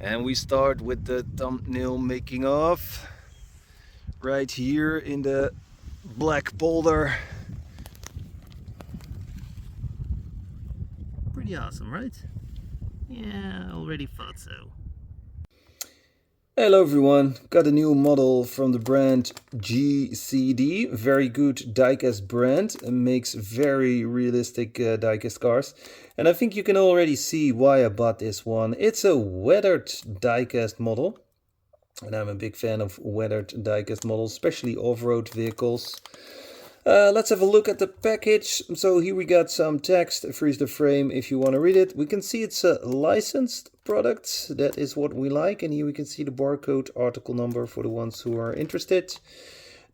And we start with the thumbnail making of right here in the black boulder. Pretty awesome, right? Yeah, already thought so. Hello everyone, got a new model from the brand GCD, very good diecast brand, and makes very realistic diecast cars. And I think you can already see why I bought this one. It's a weathered diecast model, and I'm a big fan of weathered diecast models, especially off-road vehicles. Let's have a look at the package. So here we got some text, freeze the frame if you want to read it. We can see it's a licensed product. That is what we like. And here we can see the barcode article number for the ones who are interested.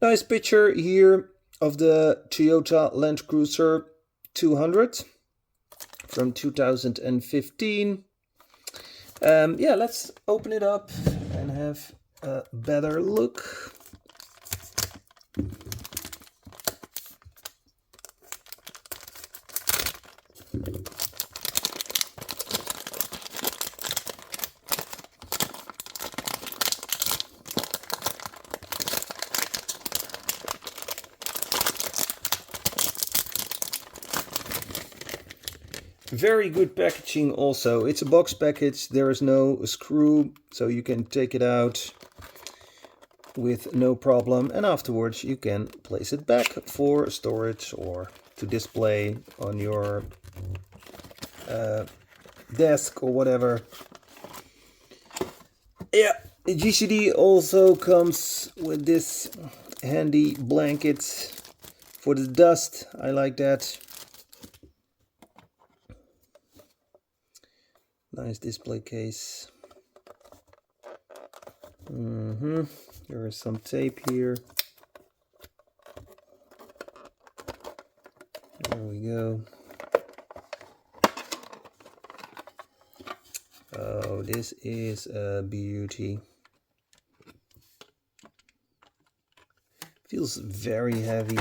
Nice picture here of the Toyota Landcruiser 200 from 2015. Yeah, let's open it up and have a better look. Very good packaging also. It's a box package, there is no screw, so you can take it out with no problem, and afterwards you can place it back for storage or to display on your desk or whatever. Yeah, GCD also comes with this handy blanket for the dust. I like that. Nice display case. There is some tape here. There we go. Oh, this is a beauty. Feels very heavy.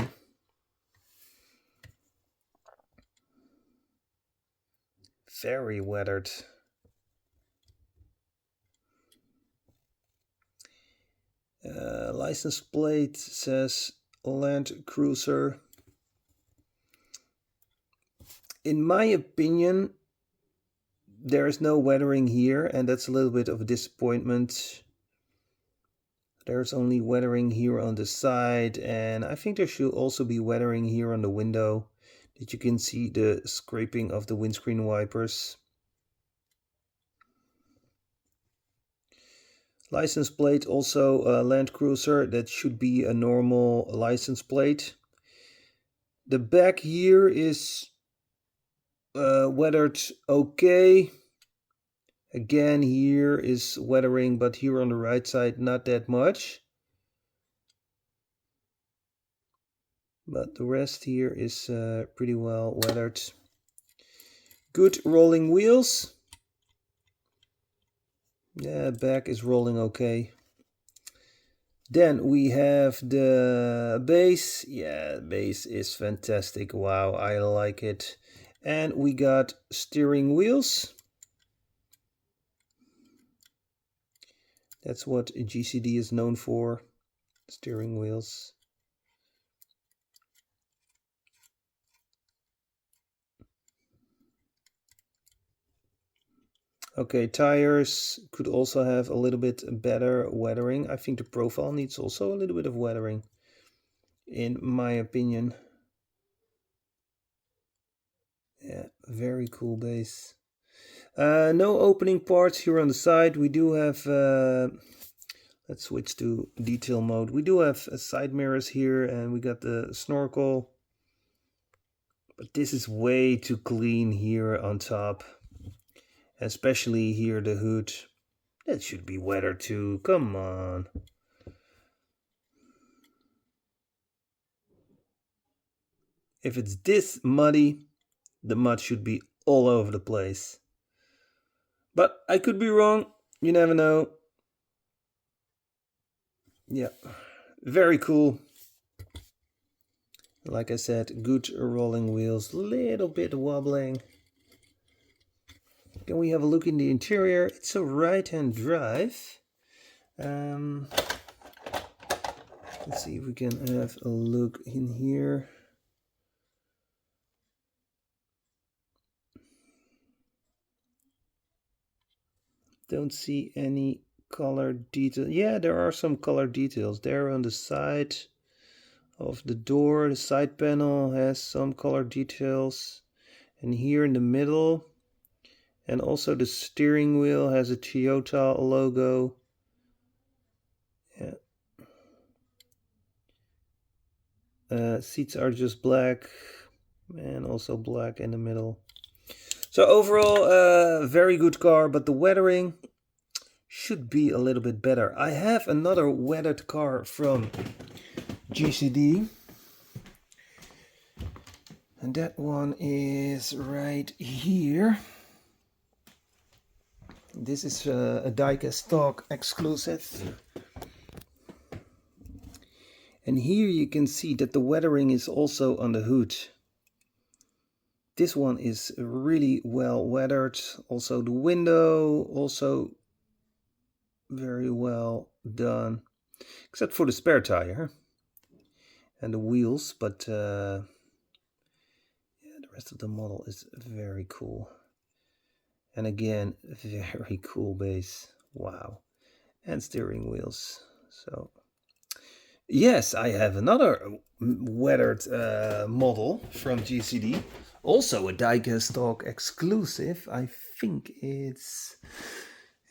Very weathered. License plate says Landcruiser. In my opinion, there is no weathering here, and that's a little bit of a disappointment. There's only weathering here on the side, and I think there should also be weathering here on the window, that you can see the scraping of the windscreen wipers. License plate also Landcruiser, that should be a normal license plate. The back here is weathered okay. Again, here is weathering, but here on the right side not that much. But the rest here is pretty well weathered. Good rolling wheels. Yeah, back is rolling okay. Then we have the base. Yeah, the base is fantastic. Wow, I like it. And we got steering wheels. That's what GCD is known for, steering wheels. Okay, tires could also have a little bit better weathering. I think the profile needs also a little bit of weathering, in my opinion. Yeah, very cool base. No opening parts here on the side. We do have, let's switch to detail mode. We do have side mirrors here, and we got the snorkel. But this is way too clean here on top. Especially here the hood. That should be weathered too, come on. If it's this muddy, the mud should be all over the place. But I could be wrong, you never know. Yeah, very cool. Like I said, good rolling wheels, little bit wobbling. Can we have a look in the interior? It's a right-hand drive. Let's see if we can have a look in here. Don't see any color detail. Yeah, there are some color details there on the side of the door. The side panel has some color details, and here in the middle, and also the steering wheel has a Toyota logo. Yeah. Seats are just black, and also black in the middle. So overall, very good car, but the weathering should be a little bit better. I have another weathered car from GCD, and that one is right here. This is a Diecast stock exclusive, and here you can see that the weathering is also on the hood. This one is really well weathered. Also the window, also very well done, except for the spare tire and the wheels, but yeah, the rest of the model is very cool. And again, very cool base. Wow. And steering wheels. So yes, I have another weathered model from GCD. Also a Diecast stock exclusive. I think it's...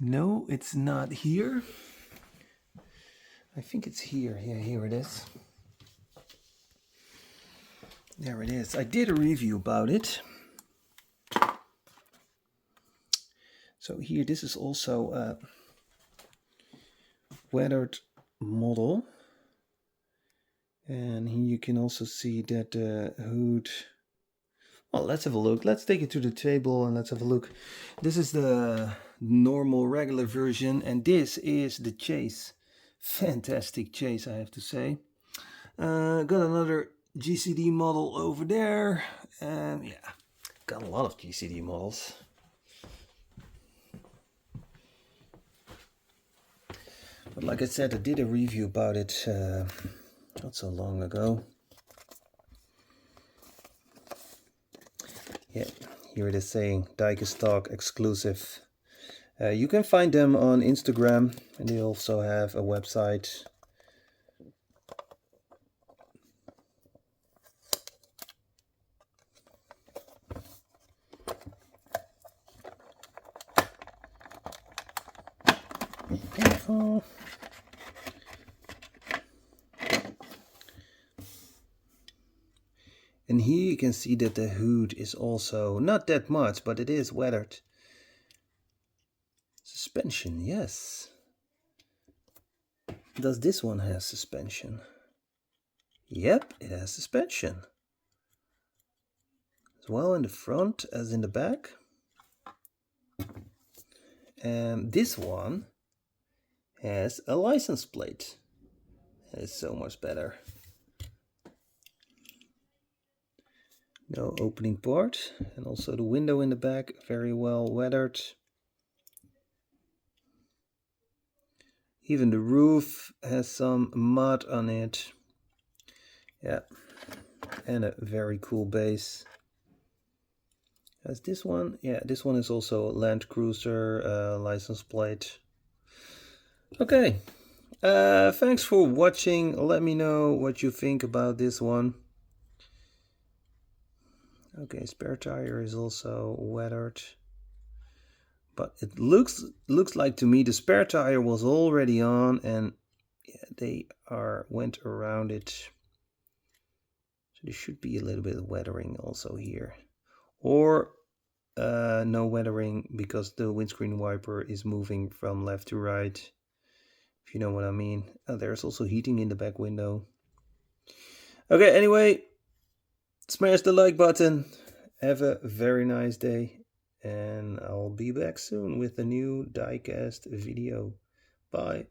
No, it's not here. I think it's here. Yeah, here it is. There it is. I did a review about it. So here, this is also a weathered model. And here you can also see that the hood... Well, let's have a look. Let's take it to the table and let's have a look. This is the normal regular version, and this is the chase. Fantastic chase, I have to say. Got another GCD model over there. Yeah, got a lot of GCD models. But like I said, I did a review about it not so long ago. Yeah, here it is saying Diecast stock exclusive. You can find them on Instagram, and they also have a website. Be careful. And here you can see that the hood is also not that much, but it is weathered. Suspension, yes. Does this one have suspension? Yep, it has suspension. As well in the front as in the back. And this one has a license plate. That is so much better. No opening part, and also the window in the back, very well weathered. Even the roof has some mud on it. Yeah, and a very cool base. As this one, yeah, this one is also a Landcruiser license plate. Okay, thanks for watching. Let me know what you think about this one. Okay, spare tire is also weathered, but it looks like to me the spare tire was already on, and yeah, they went around it. So there should be a little bit of weathering also here, or no weathering because the windscreen wiper is moving from left to right, if you know what I mean. There's also heating in the back window. Okay, anyway, smash the like button. Have a very nice day, and I'll be back soon with a new Diecast video. Bye.